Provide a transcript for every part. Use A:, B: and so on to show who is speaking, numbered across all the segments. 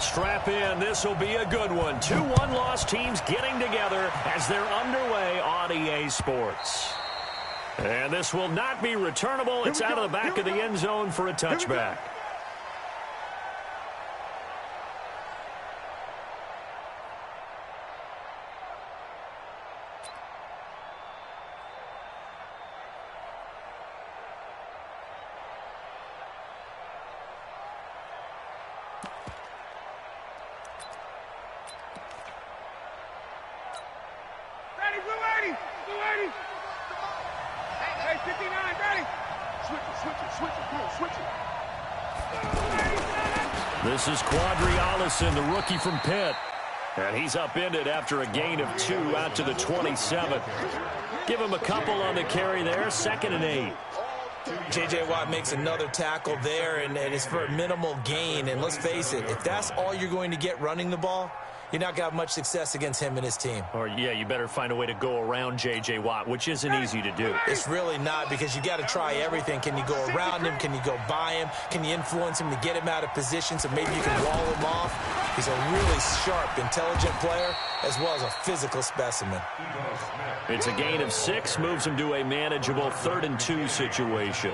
A: Strap in. This will be a good one. 2-1 loss teams getting together as they're underway on EA Sports. And this will not be returnable. It's out of the back of the end zone for a touchback. This is Quadri-Allison, the rookie from Pitt. And he's upended after a gain of 2 out to the 27. Give him a couple on the carry there, 2nd and 8.
B: J.J. Watt makes another tackle there, and it's for a minimal gain. And let's face it, if that's all you're going to get running the ball, you're not going to have much success against him and his team.
A: Or, yeah, you better find a way to go around J.J. Watt, which isn't easy to do.
B: It's really not, because you got to try everything. Can you go around him? Can you go by him? Can you influence him to get him out of position so maybe you can wall him off? He's a really sharp, intelligent player, as well as a physical specimen.
A: It's a gain of 6, moves him to a manageable 3rd and 2 situation.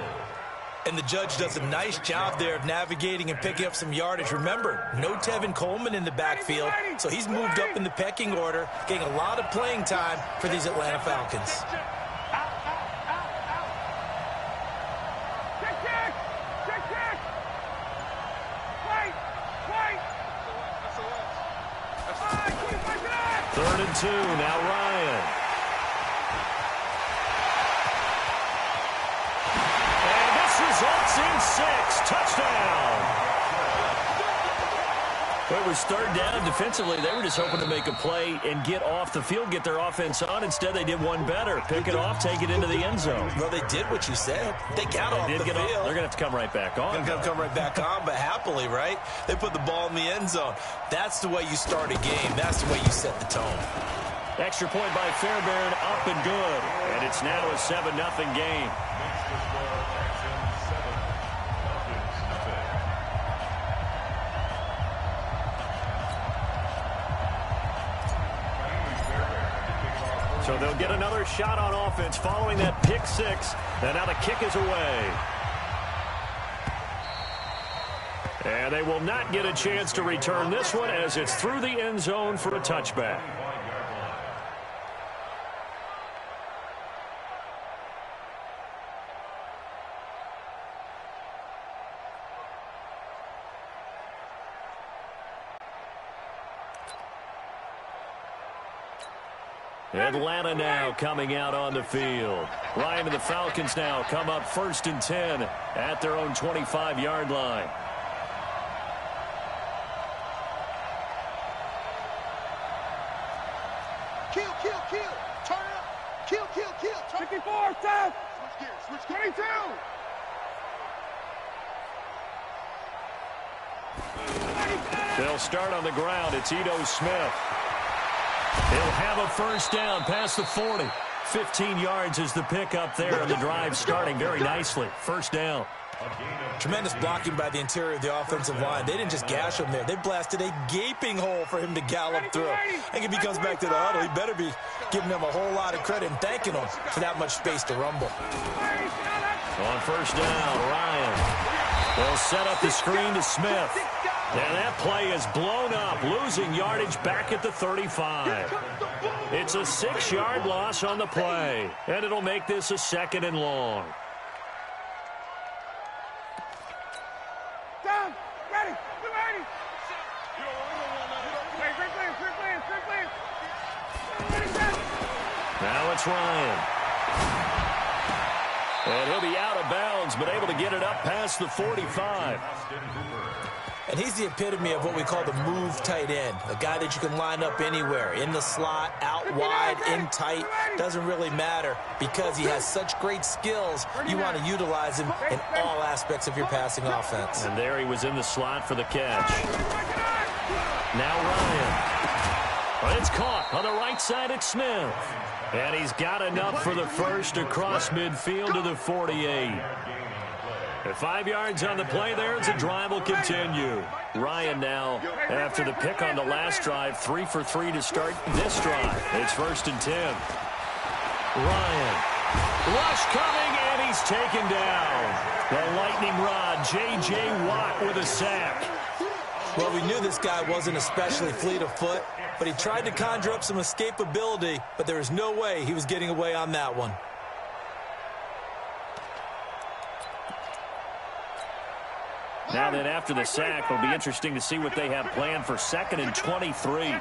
B: And the judge does a nice job there of navigating and picking up some yardage. Remember, no Tevin Coleman in the backfield, so he's moved up in the pecking order, getting a lot of playing time for these Atlanta Falcons.
A: Third and 2, now Ryan. Results in 6. Touchdown. It was 3rd down. Defensively, they were just hoping to make a play and get off the field, get their offense on. Instead, they did one better. Pick it off, take it into the end zone.
B: Well, they did what you said. They got off the field.
A: They're going to have to come right back on.
B: They're going to come right back on, but happily, right? They put the ball in the end zone. That's the way you start a game. That's the way you set the tone.
A: Extra point by Fairbairn, up and good. And it's now a 7-0 game. So they'll get another shot on offense following that pick 6. And now the kick is away. And they will not get a chance to return this one as it's through the end zone for a touchback. Atlanta now coming out on the field. Ryan and the Falcons now come up 1st and 10 at their own 25-yard line.
C: Kill. Turn it up. Kill. 54, stop. Switch gears. 22.
A: They'll start on the ground. It's Ito Smith. He'll have a first down past the 40. 15 yards is the pickup there, and the drive starting very nicely. First down.
B: Tremendous blocking by the interior of the offensive line. They didn't just gash him there. They blasted a gaping hole for him to gallop through. I think if he comes back to the huddle, he better be giving them a whole lot of credit and thanking them for that much space to rumble.
A: On first down, Ryan will set up the screen to Smith. And that play is blown up, losing yardage back at the 35. It's a 6-yard loss on the play, and it'll make this a 2nd and long.
C: Down. Ready.
A: Now it's Ryan. And he'll be out of bounds, but able to get it up past the 45.
B: And he's the epitome of what we call the move tight end, a guy that you can line up anywhere, in the slot, out wide, in tight, doesn't really matter because he has such great skills. You want to utilize him in all aspects of your passing offense.
A: And there he was in the slot for the catch. Now Ryan. But it's caught on the right side at Smith. And he's got enough for the first across midfield to the 48. At 5 yards on the play there, as the drive will continue. Ryan now, after the pick on the last drive, 3 for 3 to start this drive. It's 1st and 10. Ryan. Rush coming, and he's taken down. The lightning rod, J.J. Watt with a sack.
B: Well, we knew this guy wasn't especially fleet of foot, but he tried to conjure up some escapability, but there was no way he was getting away on that one.
A: Now then, after the sack, it'll be interesting to see what they have planned for 2nd and 23.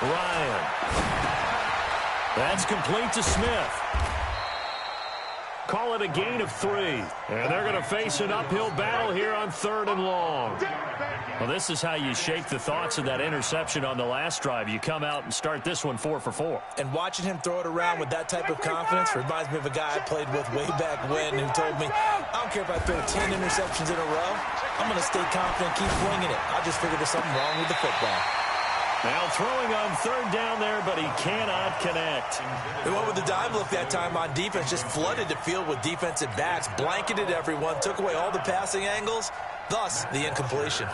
A: Ryan. That's complete to Smith. Call it a gain of 3. And they're going to face an uphill battle here on 3rd and long. Well, this is how you shake the thoughts of that interception on the last drive. You come out and start this one 4 for 4.
B: And watching him throw it around with that type of confidence reminds me of a guy I played with way back when who told me, I don't care if I throw 10 interceptions in a row. I'm going to stay confident and keep winging it. I just figured there's something wrong with the football.
A: Now throwing on 3rd down there, but he cannot connect.
B: They went with the dive look that time on defense, just flooded the field with defensive backs, blanketed everyone, took away all the passing angles, thus the incompletion.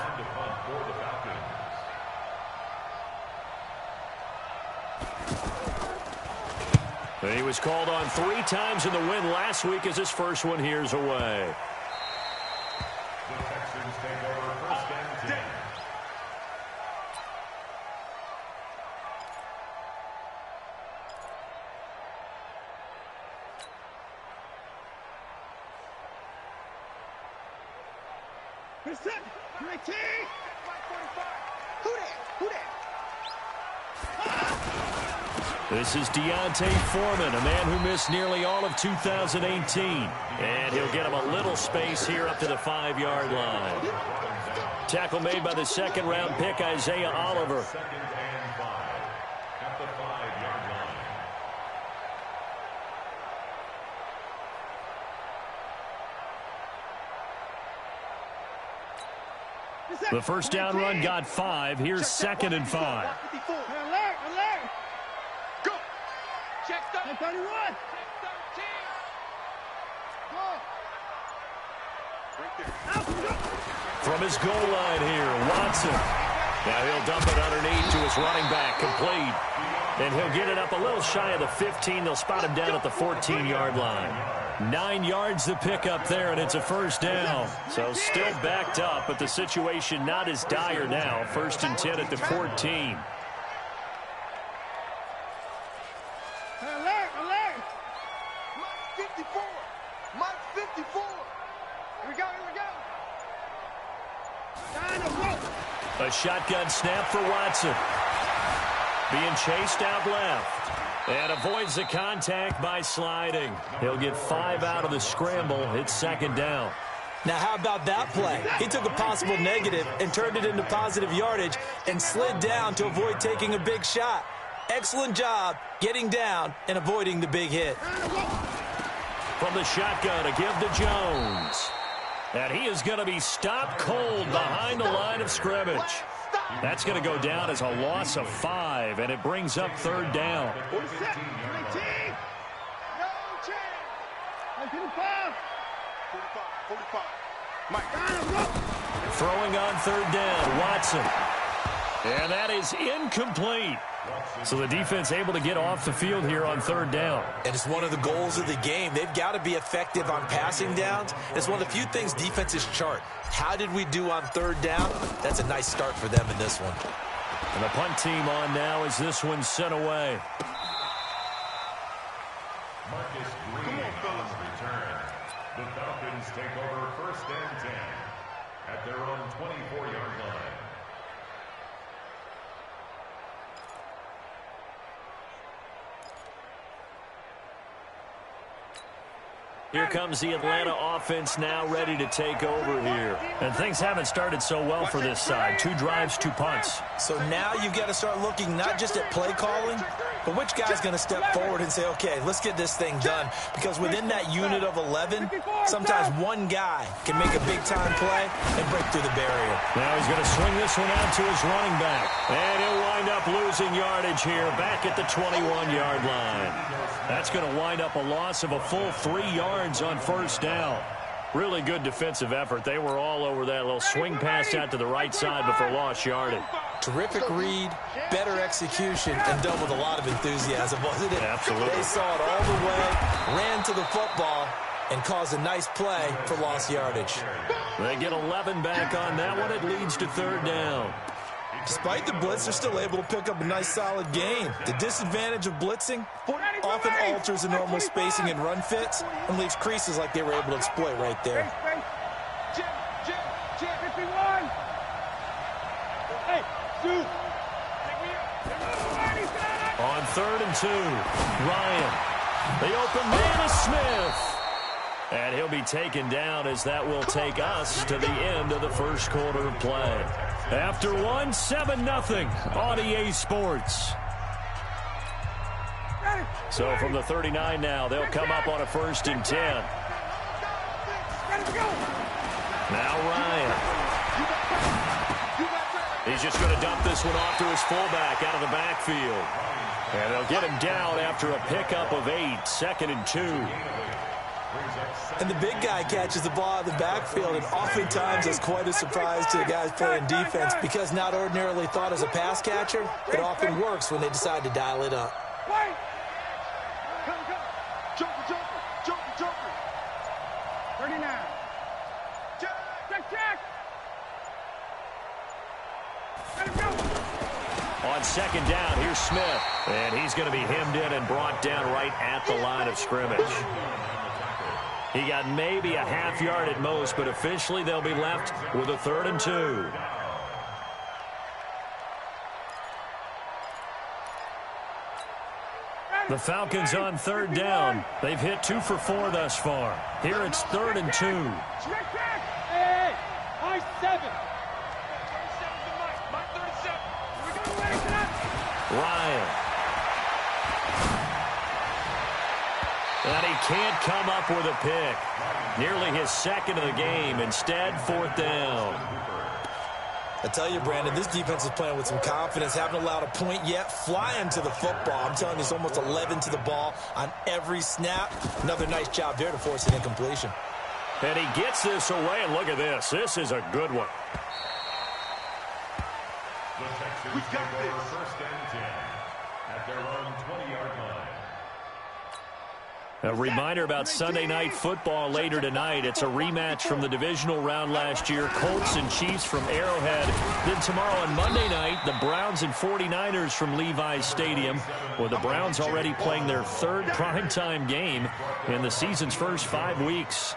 A: He was called on 3 times in the win last week as his first one here's away.
D: The Texans take over 1st and 10.
A: This is Deontay Foreman, a man who missed nearly all of 2018. And he'll get him a little space here up to the 5-yard line. Tackle made by the 2nd-round pick, Isaiah Oliver.
D: 2nd and 5 at the 5-yard line.
A: The first down run got 5. Here's 2nd and 5.
C: Go. Check 31. Check 13.
A: From his goal line here, Watson. Now he'll dump it underneath to his running back, complete. And he'll get it up a little shy of the 15. They'll spot him down at the 14-yard line. 9 yards to pick up there, and it's a 1st down. So still backed up, but the situation not as dire now. 1st and 10 at the 14.
C: Alert! Mike 54. Mike 54. Here we go.
A: A shotgun snap for Watson. Being chased out left. And avoids the contact by sliding. He'll get 5 out of the scramble. It's 2nd down.
B: Now, how about that play? He took a possible negative and turned it into positive yardage and slid down to avoid taking a big shot. Excellent job getting down and avoiding the big hit.
A: From the shotgun, a give to Jones. And he is going to be stopped cold behind the line of scrimmage. That's going to go down as a loss of 5, and it brings up 3rd down.
C: 45. Mike.
A: Throwing on 3rd down, Watson. And that is incomplete. So the defense able to get off the field here on 3rd down.
B: And it's one of the goals of the game. They've got to be effective on passing downs. It's one of the few things defenses chart. How did we do on 3rd down? That's a nice start for them in this one.
A: And the punt team on now as this one's sent away.
D: Marcus Green on return. The Falcons take over 1st and 10 at their own 24-yard line.
A: Here comes the Atlanta offense now ready to take over here. And things haven't started so well for this side. 2 drives, 2 punts.
B: So now you've got to start looking not just at play calling, But which guy's going to step forward and say, okay, let's get this thing done? Because within that unit of 11, sometimes one guy can make a big-time play and break through the barrier.
A: Now he's going to swing this one out to his running back. And he'll wind up losing yardage here back at the 21-yard line. That's going to wind up a loss of a full 3 yards on first down. Really good defensive effort. They were all over that little swing pass out to the right side before lost yardage.
B: Terrific read, better execution, and done with a lot of enthusiasm, wasn't it?
A: Absolutely.
B: They saw it all the way, ran to the football, and caused a nice play for lost yardage.
A: They get 11 back on that one. It leads to third down.
B: Despite the blitz, they're still able to pick up a nice, solid gain. The disadvantage of blitzing often alters the normal spacing and run fits and leaves creases like they were able to exploit right there.
A: On 3rd and 2, Ryan. The open man is Smith. And he'll be taken down as that will take us to the end of the first quarter of play. After one, 7-0 on EA Sports. So from the 39 now, they'll come up on a 1st and 10. Now Ryan. He's just going to dump this one off to his fullback out of the backfield. And they'll get him down after a pickup of 8, 2nd and 2.
B: And the big guy catches the ball in the backfield, and oftentimes it's quite a surprise to the guys playing defense because not ordinarily thought as a pass catcher, it often works when they decide to dial it up.
C: Jumper. 39. Check. Let him go.
A: On 2nd down, here's Smith. And he's going to be hemmed in and brought down right at the line of scrimmage. He got maybe a half yard at most, but officially they'll be left with a 3rd and 2. The Falcons on 3rd down. They've hit 2 for 4 thus far. Here it's 3rd and 2.
C: Hey, I-7.
A: Ryan. And he can't come up with a pick. Nearly his 2nd of the game. Instead, 4th down.
B: I tell you, Brandon, this defense is playing with some confidence. Haven't allowed a point yet. Flying to the football. I'm telling you, it's almost 11 to the ball on every snap. Another nice job there to force an incompletion.
A: And he gets this away, and look at this. This is a good one.
D: The Texans take over 1st and 10 at their own 20-yard line.
A: A reminder about Sunday Night Football later tonight. It's a rematch from the divisional round last year. Colts and Chiefs from Arrowhead. Then tomorrow on Monday night, the Browns and 49ers from Levi's Stadium, with the Browns already playing their 3rd primetime game in the season's first 5 weeks.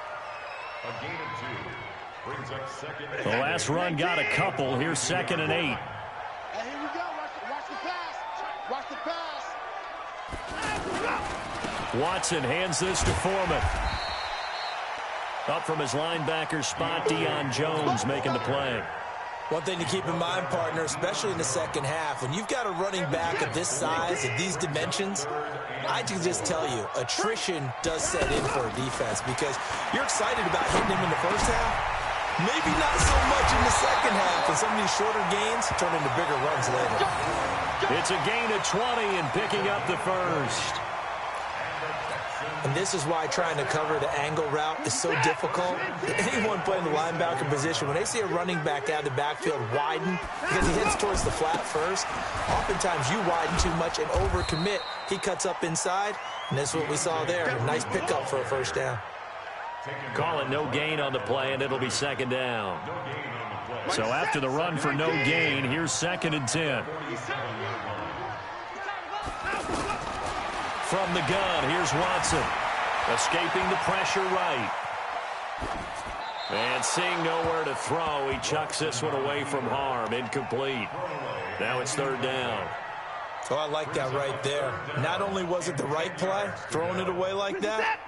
D: A gain of 2 brings up 2nd.
A: The last run got a couple. Here's 2nd and 8.
C: Hey, here we go. Watch the pass. Watch the pass.
A: Watson hands this to Foreman. Up from his linebacker spot, Deion Jones making the play.
B: One thing to keep in mind, partner, especially in the second half, when you've got a running back of this size, of these dimensions, I can just tell you, attrition does set in for a defense because you're excited about hitting him in the first half. Maybe not so much in the second half, and some of these shorter gains turn into bigger runs later.
A: It's a gain of 20 and picking up the first.
B: And this is why trying to cover the angle route is so difficult. Anyone playing the linebacker position, when they see a running back out of the backfield widen because he heads towards the flat first, oftentimes you widen too much and overcommit. He cuts up inside, and that's what we saw there. A nice pickup for a 1st down.
A: Call it no gain on the play, and it'll be 2nd down. So after the run for no gain, here's 2nd and 10. From the gun, here's Watson. Escaping the pressure right. And seeing nowhere to throw, he chucks this one away from harm. Incomplete. Now it's 3rd down.
B: Oh, I like that right there. Not only was it the right play, throwing it away like that,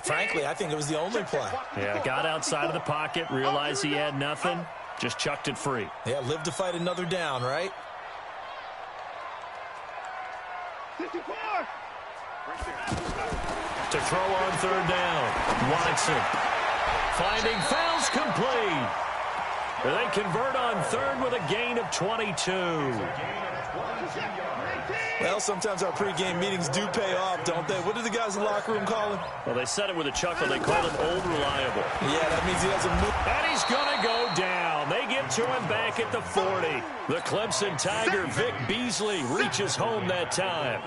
B: frankly, I think it was the only play.
A: Yeah, got outside of the pocket, realized he had nothing, just chucked it free.
B: Yeah, live to fight another down, right?
C: 54.
A: To throw on third down. Watson finding fouls complete. They convert on third with a gain of 22.
B: Well, sometimes our pregame meetings do pay off, don't they? What do the guys in the locker room call him?
A: Well, they said it with a chuckle. They call him Old Reliable.
B: Yeah, that means he doesn't move.
A: And he's going to go down. They get to him back at the 40. The Clemson Tiger, Vic Beasley, reaches home that time.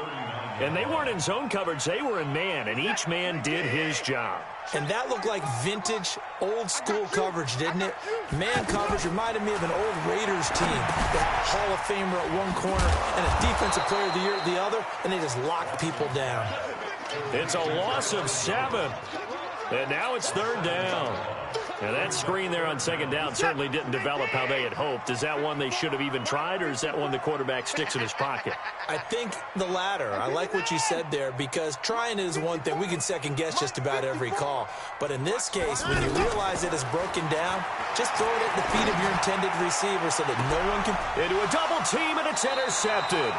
A: And they weren't in zone coverage. They were in man, and each man did his job.
B: And that looked like vintage, old-school coverage, didn't it? Man coverage reminded me of an old Raiders team. They had a Hall of Famer at one corner and a Defensive Player of the Year at the other, and they just locked people down.
A: It's a loss of 7. And now it's third down. And that screen there on second down certainly didn't develop how they had hoped. Is that one they should have even tried, or is that one the quarterback sticks in his pocket?
B: I think the latter. I like what you said there, because trying is one thing. We can second-guess just about every call. But in this case, when you realize it is broken down, just throw it at the feet of your intended receiver so that no one can...
A: Into a double team, and it's intercepted.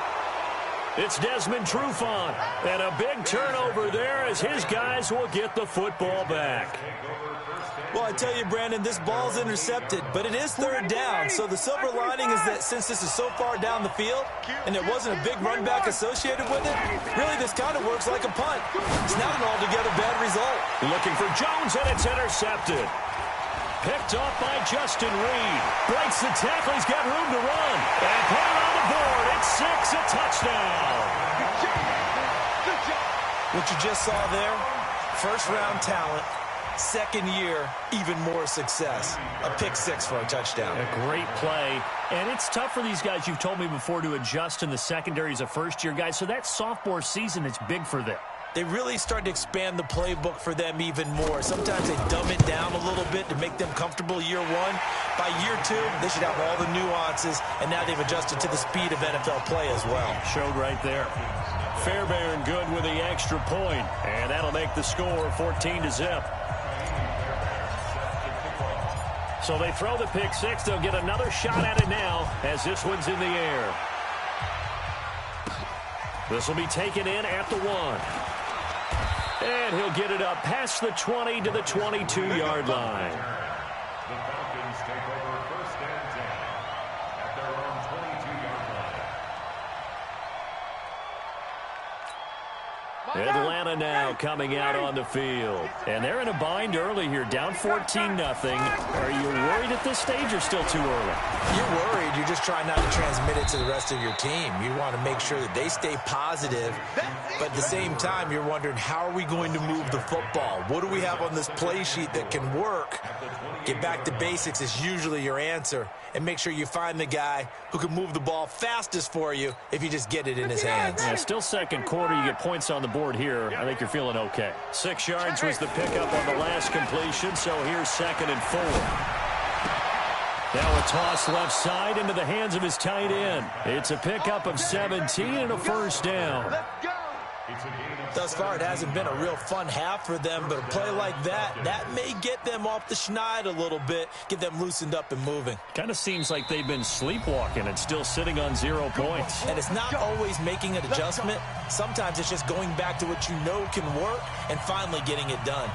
A: It's Desmond Trufant, and a big turnover there as his guys will get the football back.
B: Well, I tell you, Brandon, this ball's intercepted, but it is third down. So the silver lining is that since this is so far down the field and there wasn't a big run back associated with it, really this kind of works like a punt. It's not an altogether bad result.
A: Looking for Jones, and it's intercepted. Picked off by Justin Reed. Breaks the tackle. He's got room to run. And put it on the board. It's 6, a touchdown.
B: What you just saw there, first-round talent. Second year, even more success. A pick 6 for a touchdown.
A: A great play. And it's tough for these guys, you've told me before, to adjust in the secondary as a first-year guy. So that sophomore season is big for them.
B: They really start to expand the playbook for them even more. Sometimes they dumb it down a little bit to make them comfortable year 1. By year 2, they should have all the nuances, and now they've adjusted to the speed of NFL play as well.
A: Showed right there. Fairbairn good with the extra point, and that'll make the score 14-0. So they throw the pick 6. They'll get another shot at it now as this one's in the air. This will be taken in at the 1. And he'll get it up past the 20 to the 22-yard line.
D: The Falcons take over first and 10 at their own 22-yard line.
A: Atlanta now coming out on the field. And they're in a bind early here, down 14-0. Are you worried at this stage or still too early?
B: You're worried. You're just trying not to transmit it to the rest of your team. You want to make sure that they stay positive. But at the same time, you're wondering, how are we going to move the football? What do we have on this play sheet that can work? Get back to basics is usually your answer. And make sure you find the guy who can move the ball fastest for you if you just get it in his hands.
A: Yeah, still second quarter. You get points on the board here. I think you're feeling okay. 6 yards was the pickup on the last completion, so here's 2nd and 4. Now a toss left side into the hands of his tight end. It's a pickup of 17 and a first down.
B: Thus far, it hasn't been a real fun half for them, but a play like that may get them off the schneid a little bit, get them loosened up and moving.
A: Kind of seems like they've been sleepwalking and still sitting on 0 points.
B: And it's not always making an adjustment. Sometimes it's just going back to what you know can work and finally getting it done.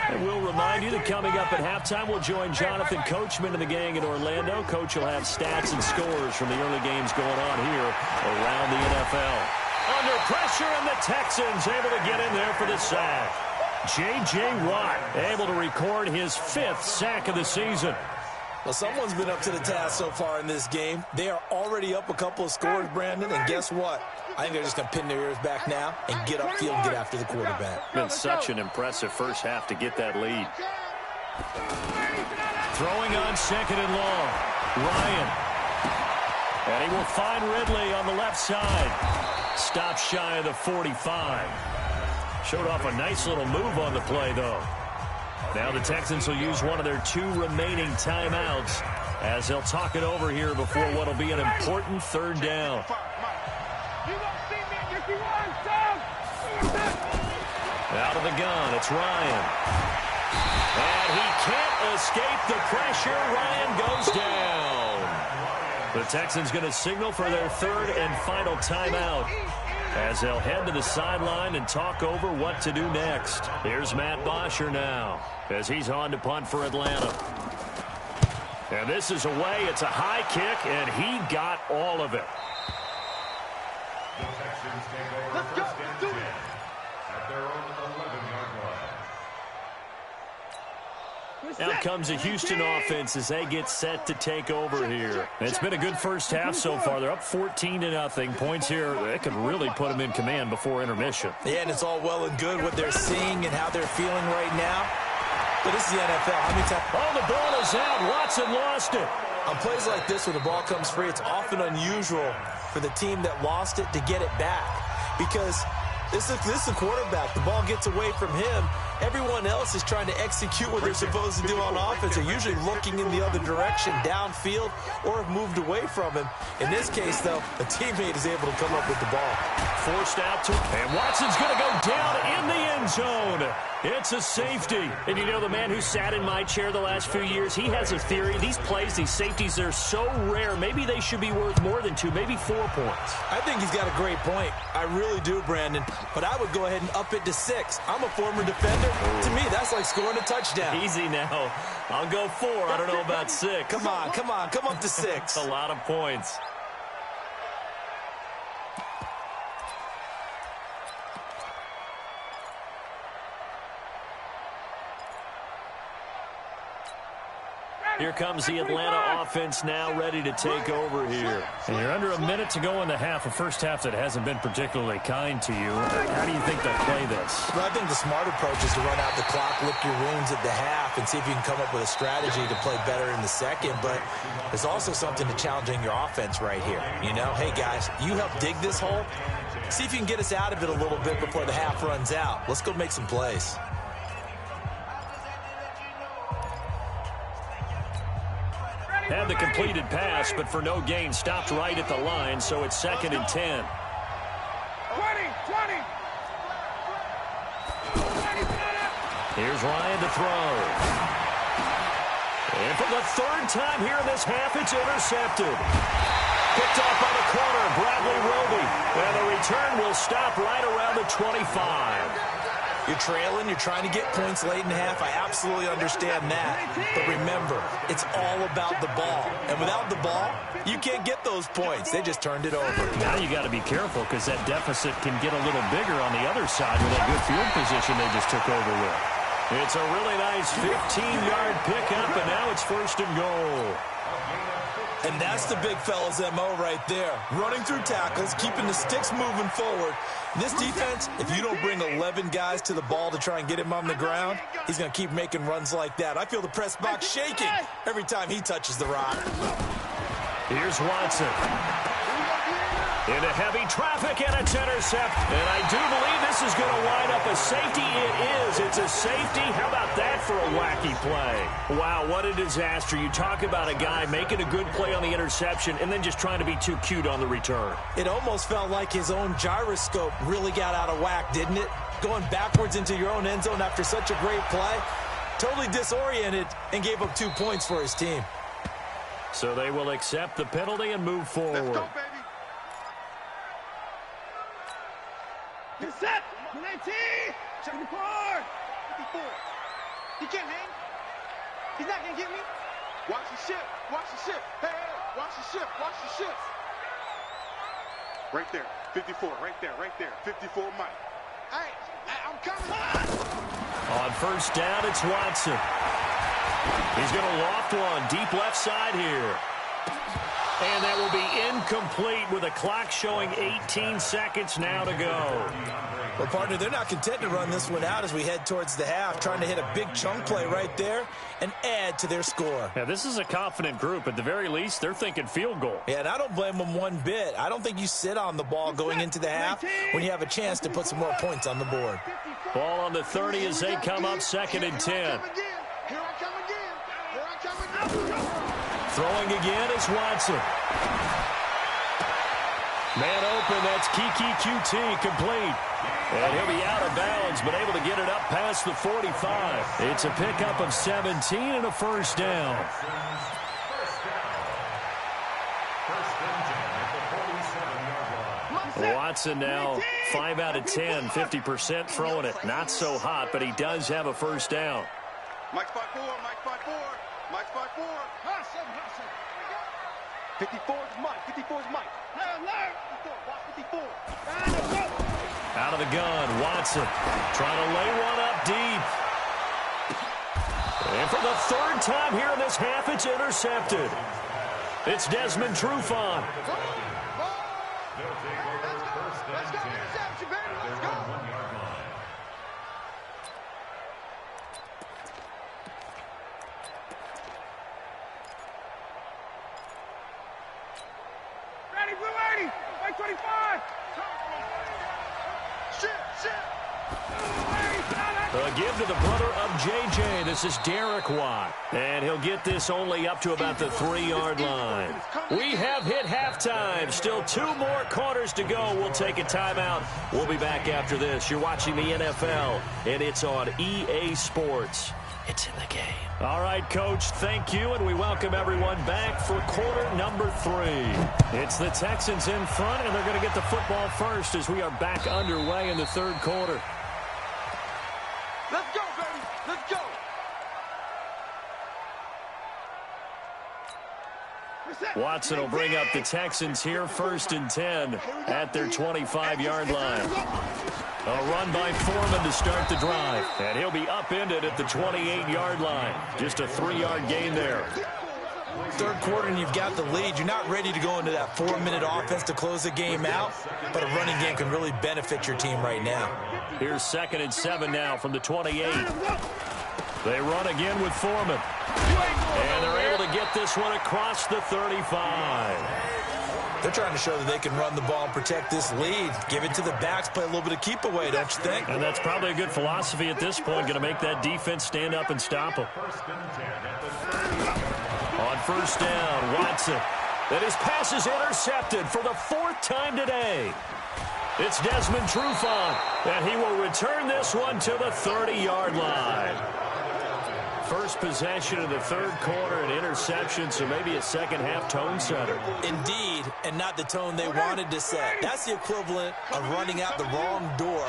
A: And we'll remind you that coming up at halftime, we'll join Jonathan Coachman and the gang in Orlando. Coach will have stats and scores from the early games going on here around the NFL. Under pressure, and the Texans able to get in there for the sack. J.J. Watt able to record his 5th sack of the season.
B: Well, someone's been up to the task so far in this game. They are already up a couple of scores, Brandon, and guess what? I think they're just going to pin their ears back now and get upfield and get after the quarterback.
A: Been such an impressive first half to get that lead. Throwing on 2nd and long. Ryan. And he will find Ridley on the left side. Stop shy of the 45. Showed off a nice little move on the play, though. Now the Texans will use one of their 2 remaining timeouts as they'll talk it over here before what will be an important 3rd down. Out of the gun, it's Ryan. And he can't escape the pressure. Ryan goes down. The Texans going to signal for their third and final timeout as they'll head to the sideline and talk over what to do next. Here's Matt Bosher now as he's on to punt for Atlanta. And this is away. It's a high kick, and he got all of it.
D: The Texans take over first and 10 at their own 11-yard line.
A: Now comes the Houston offense as they get set to take over here. It's been a good first half so far. They're up 14-0. Points here, they could really put them in command before intermission.
B: Yeah, and it's all well and good what they're seeing and how they're feeling right now. But this is the NFL. How many times?
A: Oh, the ball is out. Watson lost it.
B: On plays like this, when the ball comes free, it's often unusual for the team that lost it to get it back. Because this is a quarterback. The ball gets away from him. Everyone else is trying to execute what they're supposed to do on offense. They're usually looking in the other direction, downfield, or have moved away from him. In this case, though, a teammate is able to come up with the ball.
A: Forced out to, and Watson's going to go down in the end zone. It's a safety. And you know, the man who sat in my chair the last few years, he has a theory. These plays, these safeties, they're so rare. Maybe they should be worth more than 2, maybe 4 points.
B: I think he's got a great point. I really do, Brandon. But I would go ahead and up it to 6. I'm a former defender. To me, that's like scoring a touchdown.
A: Easy now. I'll go 4. I don't know about 6.
B: Come on. Come up to 6.
A: A lot of points. Here comes the Atlanta offense now ready to take over here. And you're under a minute to go in the half, a first half that hasn't been particularly kind to you. How do you think they'll play this?
B: Well, I think the smart approach is to run out the clock, lick your wounds at the half, and see if you can come up with a strategy to play better in the second. But there's also something to challenging your offense right here. You know, hey, guys, you help dig this hole. See if you can get us out of it a little bit before the half runs out. Let's go make some plays.
A: Had the completed pass, but for no gain, stopped right at the line, so it's 2nd and 10.
C: 20.
A: Here's Ryan to throw. And for the 3rd time here in this half, it's intercepted. Picked off by the corner, Bradley Roby. And the return will stop right around the 25.
B: You're trailing, you're trying to get points late in the half. I absolutely understand that. But remember, it's all about the ball. And without the ball, you can't get those points. They just turned it over.
A: Now you got to be careful because that deficit can get a little bigger on the other side with that good field position they just took over with. It's a really nice 15-yard pickup, and now it's 1st and goal.
B: And that's the big fella's MO right there. Running through tackles, keeping the sticks moving forward. This defense, if you don't bring 11 guys to the ball to try and get him on the ground, he's going to keep making runs like that. I feel the press box shaking every time he touches the rock.
A: Here's Watson. Into heavy traffic, and it's intercept. And I do believe this is going to wind up a safety. It is. It's a safety. How about that for a wacky play? Wow, what a disaster. You talk about a guy making a good play on the interception and then just trying to be too cute on the return.
B: It almost felt like his own gyroscope really got out of whack, didn't it? Going backwards into your own end zone after such a great play. Totally disoriented and gave up 2 points for his team.
A: So they will accept the penalty and move forward.
C: Let's go, baby. Get set. 19. 74. 54. He can't hang. He's not going to get me. Watch the shift. Watch the shift. Hey, watch the shift. Watch the shift. Right there. 54. Right there. Right there. 54 Mike. Hey, I'm coming.
A: On 1st down, it's Watson. He's going to loft one deep left side here. And that will be incomplete with a clock showing 18 seconds now to go.
B: Well, partner, they're not content to run this one out as we head towards the half, trying to hit a big chunk play right there and add to their score.
A: Yeah, this is a confident group. At the very least, they're thinking field goal.
B: Yeah, and I don't blame them one bit. I don't think you sit on the ball going into the half when you have a chance to put some more points on the board.
A: Ball on the 30 as they come up 2nd and 10.
C: Here I come again. Here I come again.
A: Throwing again is Watson. Man open, that's Kiki QT, complete. And he'll be out of bounds, but able to get it up past the 45. It's a pickup of 17 and a 1st down. Watson now 5 out of 10, 50% throwing it. Not so hot, but he does have a first down.
C: Mike 5-4, Mike 5-4, Mike 5-4. 54 is Mike, 54 is Mike. Watch 54.
A: Out of the gun, Watson trying to lay one up deep. And for the third time here in this half, it's intercepted. It's Desmond Trufant.
C: Let's go, interception, baby, let's go. Ready, blue 80, white 25. Shit.
A: A give to the brother of J.J. This is Derek Watt. And he'll get this only up to about the 3-yard line. We have hit halftime. Still 2 more quarters to go. We'll take a timeout. We'll be back after this. You're watching the NFL, and it's on EA Sports. It's in the game. All right, Coach, thank you, and we welcome everyone back for quarter number 3. It's the Texans in front, and they're going to get the football first as we are back underway in the third quarter.
C: Let's go, baby. Let's go.
A: Watson will bring up the Texans here, 1st and 10 at their 25-yard line. A run by Foreman to start the drive, and he'll be upended at the 28-yard line. Just a 3-yard gain there.
B: Third quarter and you've got the lead. You're not ready to go into that 4-minute offense to close the game out, but a running game can really benefit your team right now.
A: Here's 2nd and 7 now from the 28. They run again with Foreman. And they're able to get this one across the 35.
B: They're trying to show that they can run the ball and protect this lead. Give it to the backs, play a little bit of keep away, don't you think?
A: And that's probably a good philosophy at this point, going to make that defense stand up and stop them. On first down, Watson. And his pass is intercepted for the 4th time today. It's Desmond Trufant, and he will return this one to the 30-yard line. First possession of the third quarter, an interception, so maybe a second-half tone setter.
B: Indeed, and not the tone they wanted to set. That's the equivalent of running out the wrong door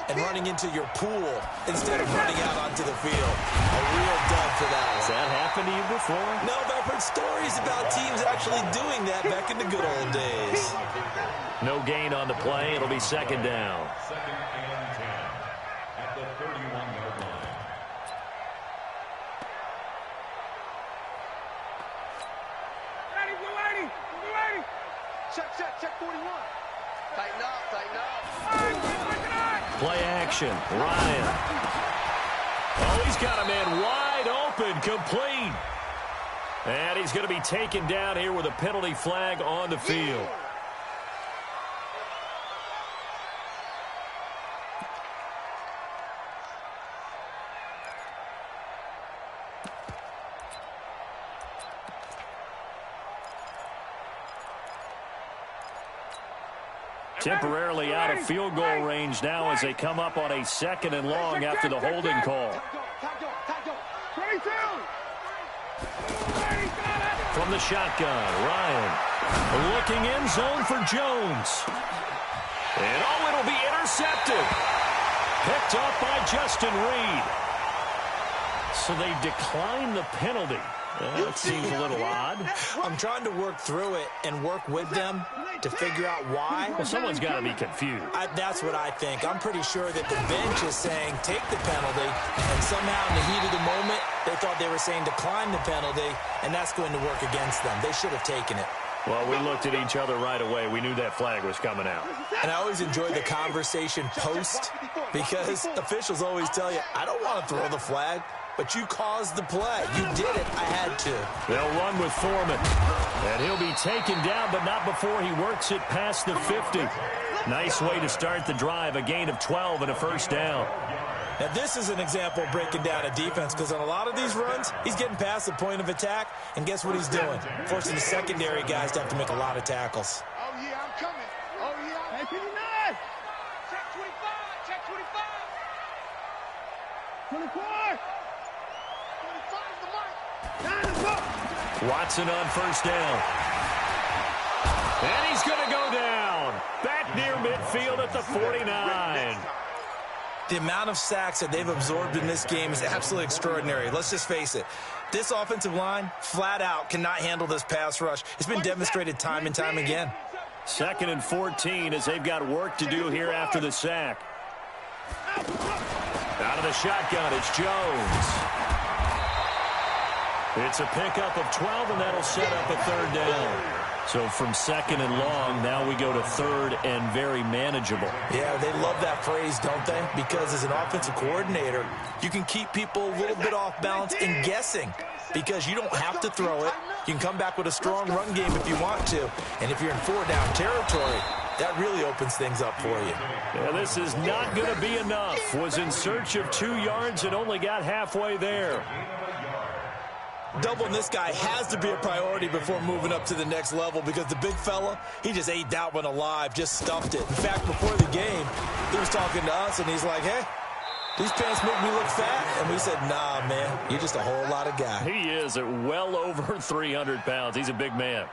B: and running into your pool instead of running out onto the field. A real dud for that one.
A: Has that happened to you before?
B: No, but I've heard stories about teams actually doing that back in the good old days.
A: No gain on the play. It'll be 2nd down.
D: 2nd and 10 at the 31-yard line.
C: Check 41. Tighten up.
A: Play action. Ryan. Oh, he's got a man wide open, complete. And he's going to be taken down here with a penalty flag on the field. Temporarily out of field goal range now as they come up on a 2nd and long after the holding call. From the shotgun, Ryan looking end zone for Jones. And oh, it'll be intercepted. Picked up by Justin Reed. So they decline the penalty. That seems a little odd.
B: I'm trying to work through it and work with them to figure out why.
A: Well, someone's got to be confused.
B: That's what I think. I'm pretty sure that the bench is saying take the penalty, and somehow in the heat of the moment, they thought they were saying decline the penalty, and that's going to work against them. They should have taken it.
A: Well, we looked at each other right away. We knew that flag was coming out.
B: And I always enjoy the conversation post because officials always tell you, I don't want to throw the flag. But you caused the play. You did it. I had to.
A: They'll run with Foreman. And he'll be taken down, but not before he works it past the 50. Nice way to start the drive. A gain of 12 and a first down.
B: Now, this is an example of breaking down a defense because on a lot of these runs, he's getting past the point of attack. And guess what he's doing? Forcing the secondary guys to have to make a lot of tackles.
C: Oh, yeah, I'm coming. Oh, yeah. Hey, 59. Check 25. Check 25. 24.
A: Watson on first down. And he's going to go down. Back near midfield at the 49.
B: The amount of sacks that they've absorbed in this game is absolutely extraordinary. Let's just face it. This offensive line, flat out, cannot handle this pass rush. It's been demonstrated time and time again.
A: 2nd and 14 as they've got work to do here after the sack. Out of the shotgun, it's Jones. It's a pickup of 12, and that'll set up a 3rd down. So from 2nd and long, now we go to 3rd and very manageable.
B: Yeah, they love that phrase, don't they? Because as an offensive coordinator, you can keep people a little bit off balance and guessing because you don't have to throw it. You can come back with a strong run game if you want to. And if you're in 4-down territory, that really opens things up for you.
A: Yeah, this is not going to be enough. Was in search of 2 yards and only got halfway there.
B: Doubling this guy has to be a priority before moving up to the next level because the big fella, he just ate that one alive, just stuffed it. In fact, before the game, he was talking to us, and he's like, hey, these pants make me look fat. And we said, nah, man, you're just a whole lot of guy.
A: He is at well over 300 pounds. He's a big man.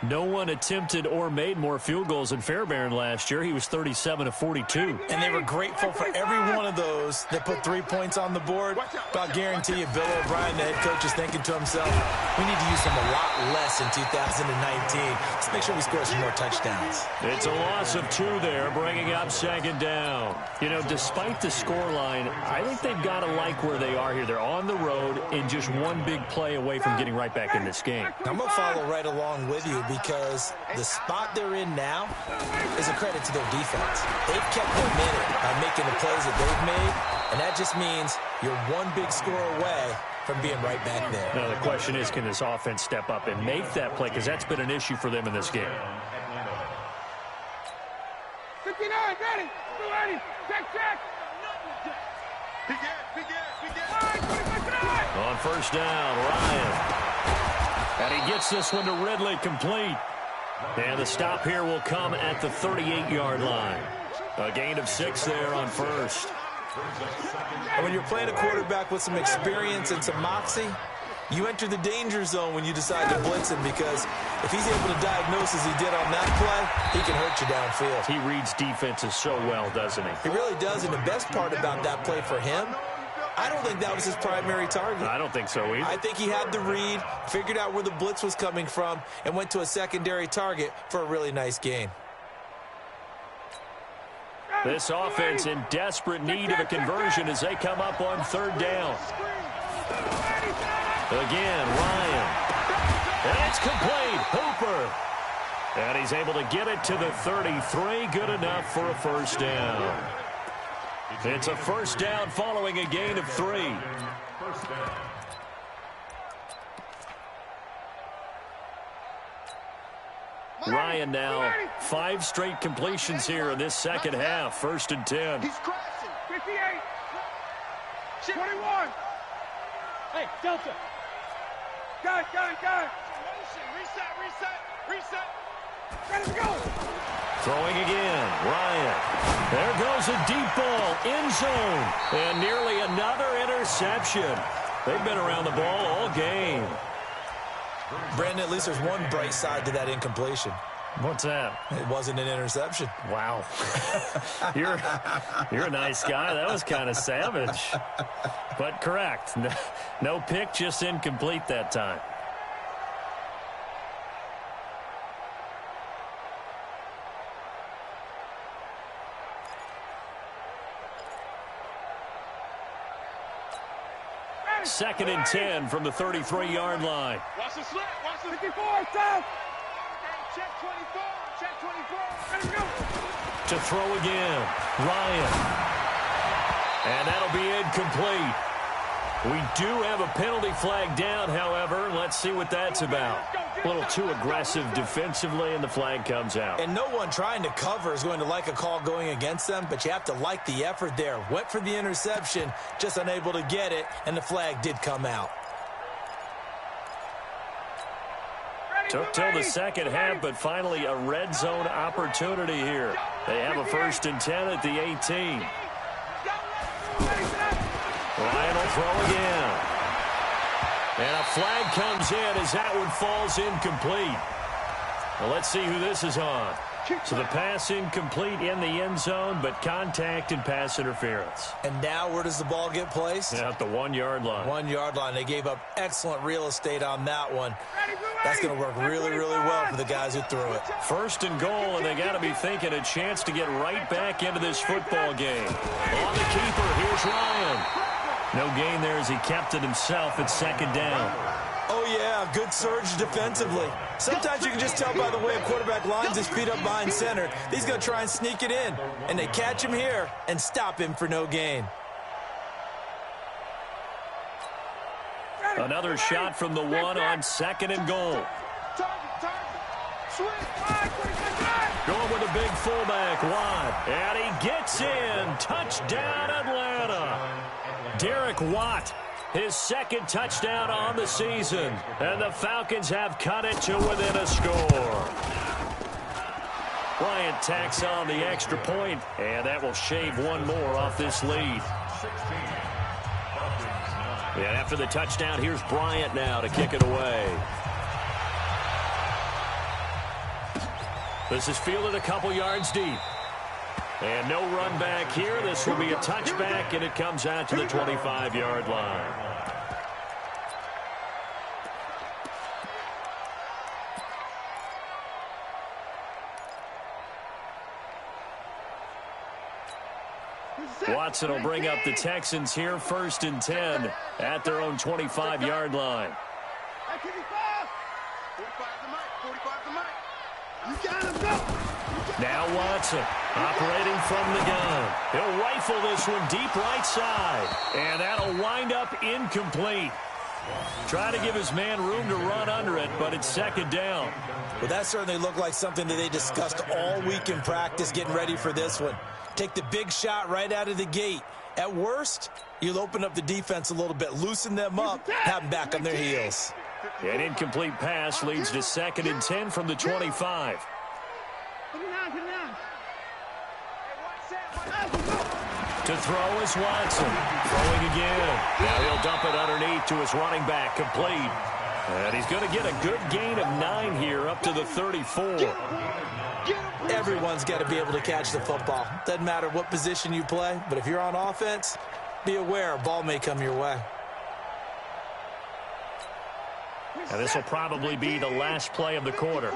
A: No one attempted or made more field goals than Fairbairn last year. He was 37 of 42.
B: And they were grateful for every one of those that put 3 points on the board. But I guarantee you, Bill O'Brien, the head coach, is thinking to himself, we need to use them a lot less in 2019. Let's make sure we score some more touchdowns.
A: It's a loss of 2 there, bringing up 2nd down. You know, despite the scoreline, I think they've got to like where they are here. They're on the road and just one big play away from getting right back in this game.
B: I'm going to follow right along with you because the spot they're in now is a credit to their defense. They've kept them in it by making the plays that they've made, and that just means you're one big score away from being right back there.
A: Now, the question is, can this offense step up and make that play? Because that's been an issue for them in this game.
C: 59, ready, ready, check.
A: On 1st down, Ryan. And he gets this one to Ridley complete. And the stop here will come at the 38-yard line. A gain of 6 there on 1st.
B: And when you're playing a quarterback with some experience and some moxie, you enter the danger zone when you decide to blitz him because if he's able to diagnose as he did on that play, he can hurt you downfield.
A: He reads defenses so well, doesn't he?
B: He really does, and the best part about that play for him, I don't think that was his primary target.
A: I don't think so either.
B: I think he had the read, figured out where the blitz was coming from, and went to a secondary target for a really nice gain.
A: This offense in desperate need of a conversion as they come up on 3rd down. Again, Ryan. And it's complete. Hooper. And he's able to get it to the 33. Good enough for a 1st down. It's a 1st down following a gain of 3. Ryan now 5 straight completions here in this 2nd half. 1st and 10.
C: He's crashing. 58. 21. Hey, Delta. Got it. Reset. Ready to go.
A: Throwing again, Ryan. There goes a deep ball, end zone, and nearly another interception. They've been around the ball all game.
B: Brandon, at least there's one bright side to that incompletion.
A: What's that?
B: It wasn't an interception.
A: Wow. You're a nice guy. That was kind of savage. But correct. No pick, just incomplete that time. Second and 10 from the 33-yard line.
C: Watch the slip. Watch the 54, south. Check 24. Check 24. Ready to go.
A: To throw again, Ryan. And that'll be incomplete. We do have a penalty flag down, however. Let's see what that's about. A little too aggressive defensively, and the flag comes out.
B: And no one trying to cover is going to like a call going against them, but you have to like the effort there. Went for the interception, just unable to get it, and the flag did come out.
A: Took till the 2nd half, but finally a red zone opportunity here. They have a 1st and 10 at the 18. Ryan will throw again. And a flag comes in as that one falls incomplete. Well, let's see who this is on. So the pass incomplete in the end zone, but contact and pass interference.
B: And now where does the ball get placed?
A: At the 1-yard line.
B: 1-yard line. They gave up excellent real estate on that one. That's going to work really, really well for the guys who threw it.
A: 1st and goal, and they got to be thinking a chance to get right back into this football game. On the keeper, here's Ryan. No gain there as he kept it himself at 2nd down.
B: Oh, yeah, good surge defensively. Sometimes you can just tell by the way a quarterback lines his feet up behind center. He's going to try and sneak it in, and they catch him here and stop him for no gain.
A: Another shot from the 1 on 2nd and goal. Going with a big fullback, Watt. And he gets in. Touchdown, Atlanta. Derek Watt, his 2nd touchdown on the season. And the Falcons have cut it to within a score. Bryant tacks on the extra point, and that will shave one more off this lead. And after the touchdown, here's Bryant now to kick it away. This is fielded a couple yards deep. And no run back here. This will be a touchback, and it comes out to the 25-yard line. Watson will bring up the Texans here 1st and 10 at their own 25-yard line. Now Watson operating from the gun. He'll rifle this one deep right side. And that'll wind up incomplete. Try to give his man room to run under it, but it's 2nd down.
B: Well, that certainly looked like something that they discussed all week in practice getting ready for this one. Take the big shot right out of the gate. At worst, you'll open up the defense a little bit, loosen them up, have them back on their heels.
A: An incomplete pass leads to 2nd and 10 from the 25. To throw is Watson. Throwing again. Now he'll dump it underneath to his running back, complete. And he's going to get a good gain of 9 here up to the 34.
B: Everyone's got to be able to catch the football. Doesn't matter what position you play, but if you're on offense, be aware a ball may come your way.
A: And this will probably be the last play of the quarter.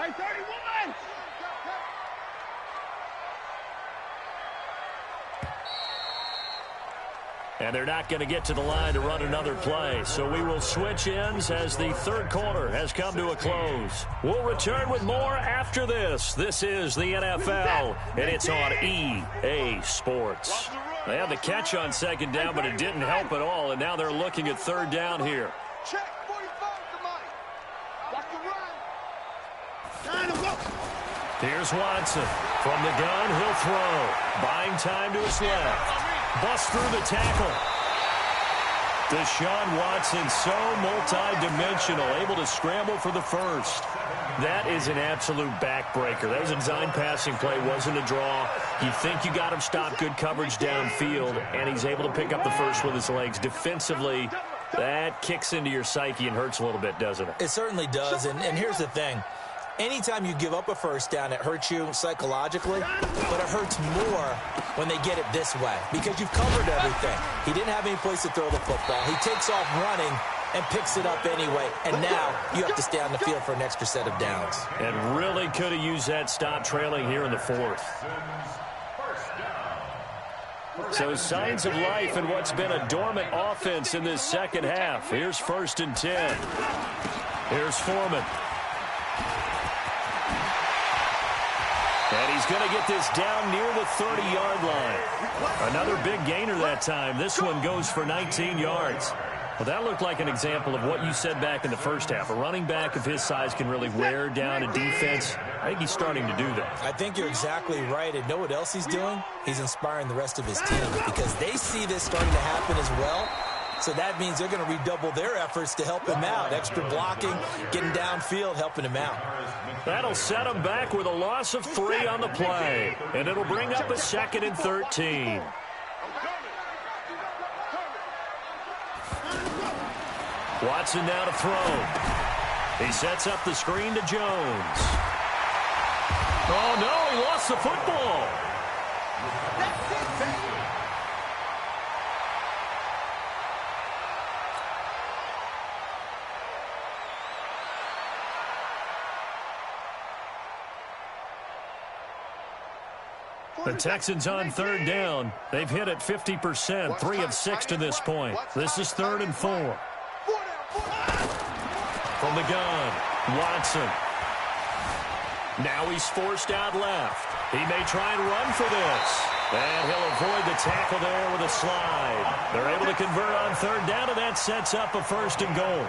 A: And they're not going to get to the line to run another play. So we will switch ends as the 3rd quarter has come to a close. We'll return with more after this. This is the NFL, and it's on EA Sports. They had the catch on 2nd down, but it didn't help at all. And now they're looking at 3rd down here. Here's Watson. From the gun, he'll throw. Buying time to his left. Bust through the tackle. Deshaun Watson, so multi-dimensional, able to scramble for the 1st. That is an absolute backbreaker. That was a design passing play, wasn't a draw. You think you got him stopped, good coverage downfield, and he's able to pick up the 1st with his legs. Defensively, that kicks into your psyche and hurts a little bit, doesn't it?
B: It certainly does, and here's the thing. Anytime you give up a 1st down, it hurts you psychologically, but it hurts more when they get it this way because you've covered everything. He didn't have any place to throw the football. He takes off running and picks it up anyway, and now you have to stay on the field for an extra set of downs.
A: And really could have used that stop trailing here in the 4th. So signs of life in what's been a dormant offense in this 2nd half. Here's 1st and 10. Here's Foreman. And he's going to get this down near the 30-yard line. Another big gainer that time. This one goes for 19 yards. Well, that looked like an example of what you said back in the 1st half. A running back of his size can really wear down a defense. I think he's starting to do that.
B: I think you're exactly right. And know what else he's doing? He's inspiring the rest of his team because they see this starting to happen as well. So that means they're going to redouble their efforts to help him out. Extra blocking, getting downfield, helping him out.
A: That'll set him back with a loss of 3 on the play. And it'll bring up a 2nd and 13. Watson now to throw. He sets up the screen to Jones. Oh, no, he lost the football. The Texans on third down. They've hit it 50%, 3 of 6 to this point. This is 3rd and 4. From the gun, Watson. Now he's forced out left. He may try and run for this. And he'll avoid the tackle there with a slide. They're able to convert on third down, and that sets up a 1st and goal.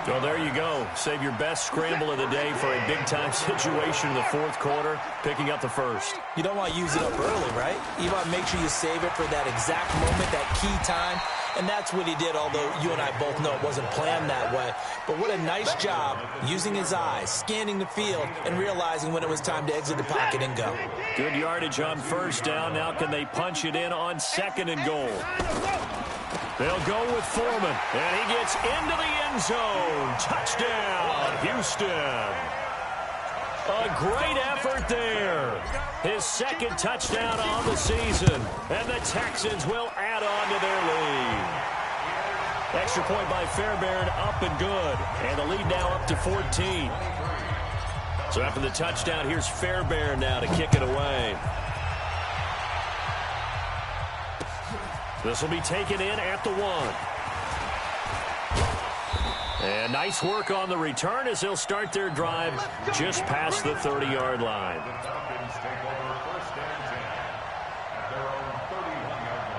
A: So there you go. Save your best scramble of the day for a big-time situation in the 4th quarter, picking up the 1st.
B: You don't want to use it up early, right? You want to make sure you save it for that exact moment, that key time. And that's what he did, although you and I both know it wasn't planned that way. But what a nice job using his eyes, scanning the field, and realizing when it was time to exit the pocket and go.
A: Good yardage on 1st down. Now can they punch it in on 2nd and goal? They'll go with Foreman, and he gets into the end zone. Touchdown, Houston. A great effort there. His 2nd touchdown on the season, and the Texans will add on to their lead. Extra point by Fairbairn, up and good, and the lead now up to 14. So after the touchdown, here's Fairbairn now to kick it away. This will be taken in at the 1. And nice work on the return as they'll start their drive just past the 30-yard line.
D: The Falcons take over 1st and 10 at their own 31-yard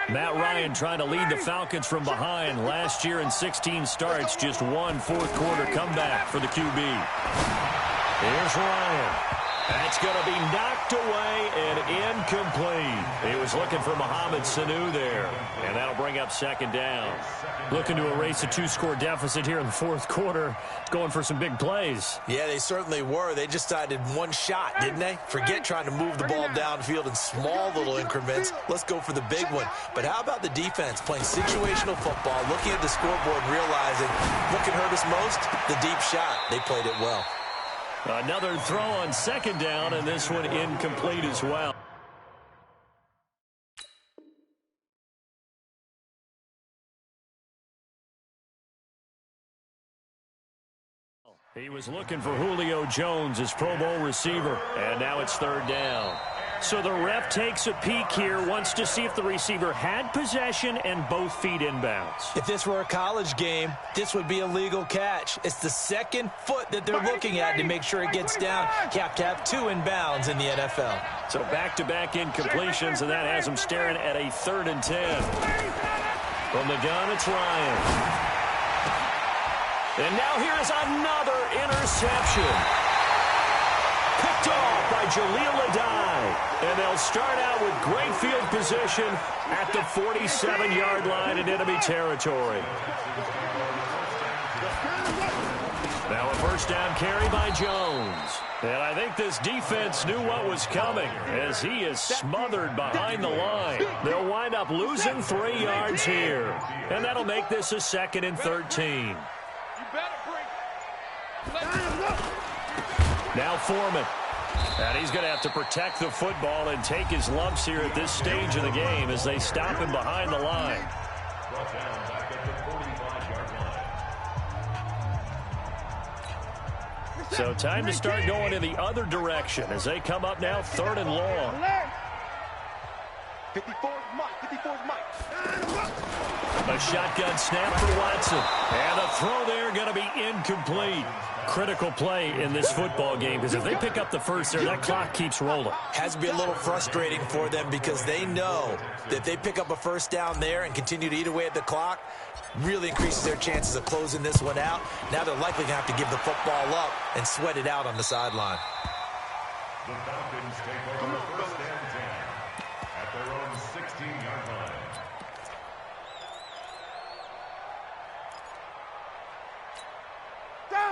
D: line.
A: Matt Ryan trying to lead the Falcons from behind. Last year in 16 starts, just 1 4th-quarter comeback for the QB. Here's Ryan. That's going to be knocked away and incomplete. He was looking for Mohamed Sanu there, and that'll bring up 2nd down. Looking to erase a 2-score deficit here in the 4th quarter, going for some big plays.
B: Yeah, they certainly were. They just decided one shot, didn't they? Forget trying to move the ball downfield in small little increments. Let's go for the big one. But how about the defense playing situational football, looking at the scoreboard, realizing what can hurt us most? The deep shot. They played it well.
A: Another throw on 2nd down, and this one incomplete as well. He was looking for Julio Jones, his Pro Bowl receiver, and now it's 3rd down. So the ref takes a peek here, wants to see if the receiver had possession and both feet inbounds.
B: If this were a college game, this would be a legal catch. It's the 2nd foot that they're looking at to make sure it gets down. You have to have 2 inbounds in the NFL.
A: So back-to-back incompletions, and that has them staring at a 3rd and 10. From the gun, it's Ryan. And now here's another interception. Picked off by Jaleel Adai. And they'll start out with great field position at the 47-yard line in enemy territory. Now a 1st down carry by Jones. And I think this defense knew what was coming as he is smothered behind the line. They'll wind up losing 3 yards here. And that'll make this a 2nd and 13. Now Foreman. And he's going to have to protect the football and take his lumps here at this stage of the game as they stop him behind the line.
D: Brought down back at the 45-yard line.
A: So time to start going in the other direction as they come up now 3rd and long.
C: 54's Mike. 54's Mike.
A: A shotgun snap for Watson. And a throw there going to be incomplete. Critical play in this football game because if they pick up the 1st there, that clock keeps rolling.
B: Has to be a little frustrating for them because they know that if they pick up a 1st down there and continue to eat away at the clock, really increases their chances of closing this one out. Now they're likely going to have to give the football up and sweat it out on the sideline.
D: The Falcons take over 1st and 10 at their own 16-yard line.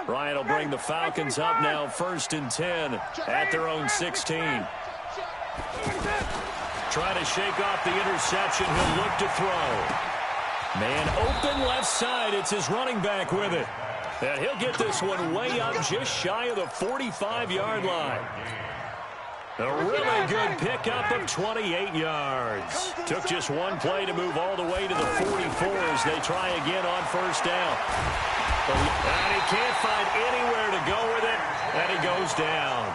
A: Ryan will bring the Falcons up now 1st and 10 at their own 16. Trying to shake off the interception. He'll look to throw. Man open left side. It's his running back with it. And he'll get this one way up just shy of the 45-yard line. A really good pickup of 28 yards. Took just one play to move all the way to the 44 as they try again on first down. And he can't find anywhere to go with it, and he goes down.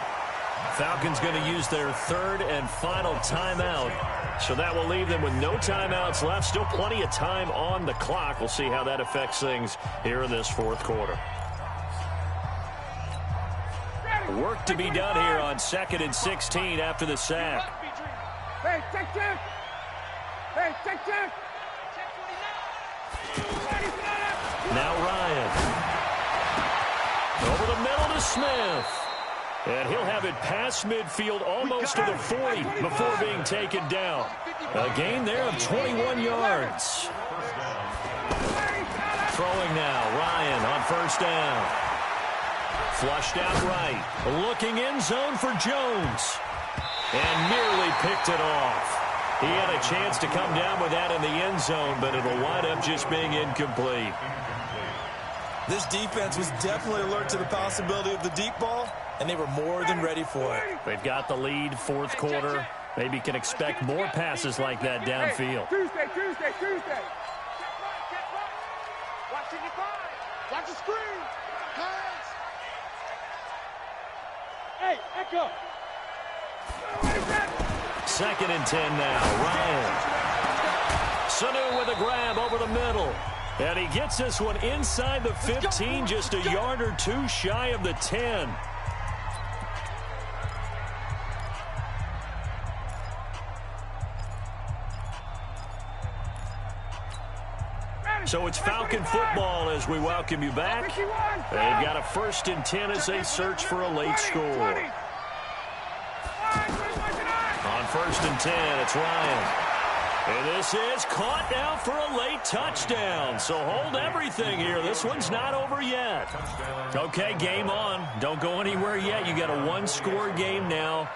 A: Falcons going to use their third and final timeout. So that will leave them with no timeouts left. Still plenty of time on the clock. We'll see how that affects things here in this fourth quarter. Work to be done here on 2nd and 16 after the sack.
C: Hey, check. Hey, check.
A: Now Ryan. Over the middle to Smith. And he'll have it past midfield almost to the 40 before being taken down. A gain there of 21 yards. Throwing now, Ryan on first down. Flushed out right. Looking in zone for Jones. And nearly picked it off. He had a chance to come down with that in the end zone, but it'll wind up just being incomplete.
B: This defense was definitely alert to the possibility of the deep ball, and they were more than ready for it.
A: They've got the lead, fourth quarter. Maybe can expect more passes like that downfield.
C: Tuesday. Watch 55. Watch the screen. Hands. Hey, Echo.
A: 2nd and 10 now. Ryan. Sanu with a grab over the middle. And he gets this one inside the 15, just a yard or two shy of the 10. So it's Falcon football as we welcome you back. They've got a 1st and 10 as they search for a late score. On 1st and 10, it's Ryan. And this is caught now for a late touchdown. So hold everything here. This one's not over yet. Okay, game on. Don't go anywhere yet. You got a one-score game now.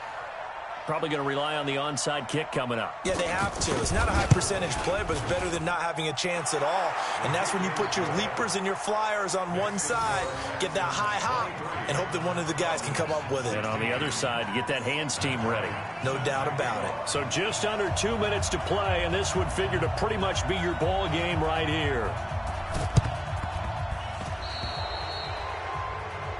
A: Probably going to rely on the onside kick coming up.
B: Yeah, they have to. It's not a high percentage play, but it's better than not having a chance at all. And that's when you put your leapers and your flyers on one side, get that high hop, and hope that one of the guys can come up with it.
A: And on the other side, get that hands team ready.
B: No doubt about it.
A: So just under 2 minutes to play, and this would figure to pretty much be your ball game right here.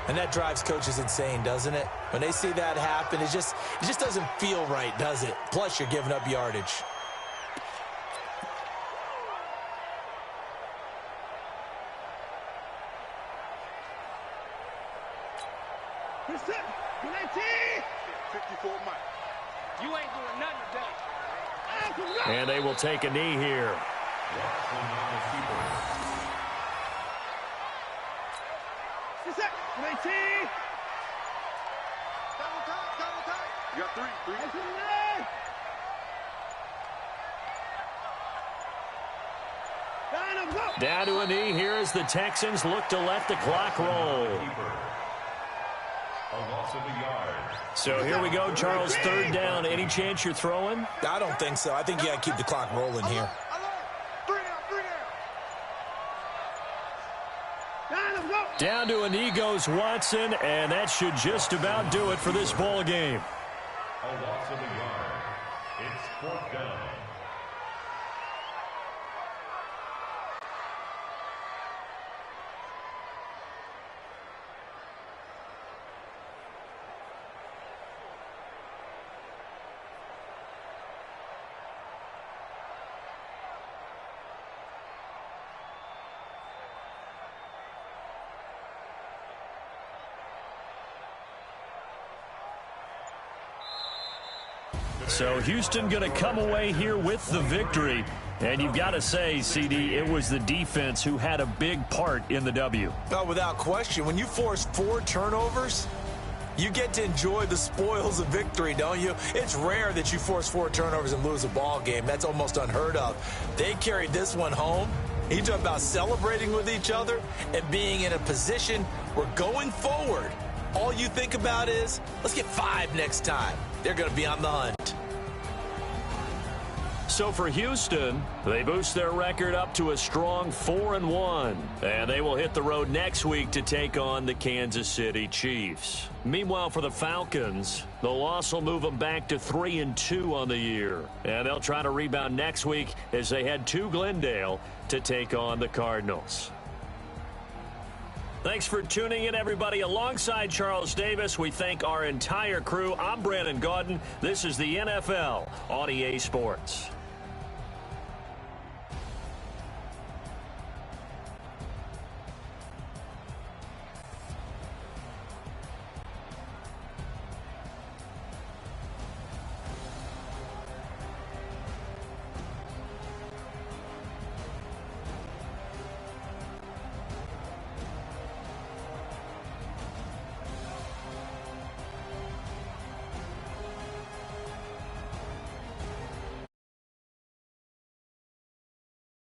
B: And that drives coaches insane, doesn't it? When they see that happen, it just doesn't feel right, does it? Plus, you're giving up yardage.
C: He's set. 54 Mike. You ain't doing nothing today.
A: And they will take a knee here.
C: He's set. 19. Double time. You got three.
A: Down to a knee here as the Texans look to let the clock roll.
D: A loss of a yard.
A: So here we go, Charles, 3rd down. Any chance you're throwing?
B: I don't think so. I think you got to keep the clock rolling here.
A: Down to a knee goes Watson, and that should just about do it for this ball game.
D: A loss of a yard. It's 4th down.
A: So Houston going to come away here with the victory. And you've got to say, CD, it was the defense who had a big part in the W.
B: Oh, without question. When you force 4 turnovers, you get to enjoy the spoils of victory, don't you? It's rare that you force 4 turnovers and lose a ball game. That's almost unheard of. They carried this one home. You talk about celebrating with each other and being in a position where going forward, all you think about is, let's get 5 next time. They're going to be on the hunt.
A: So for Houston, they boost their record up to a strong 4-1. And they will hit the road next week to take on the Kansas City Chiefs. Meanwhile, for the Falcons, the loss will move them back to 3-2 on the year. And they'll try to rebound next week as they head to Glendale to take on the Cardinals. Thanks for tuning in, everybody. Alongside Charles Davis, we thank our entire crew. I'm Brandon Gaudin. This is the NFL on EA Sports.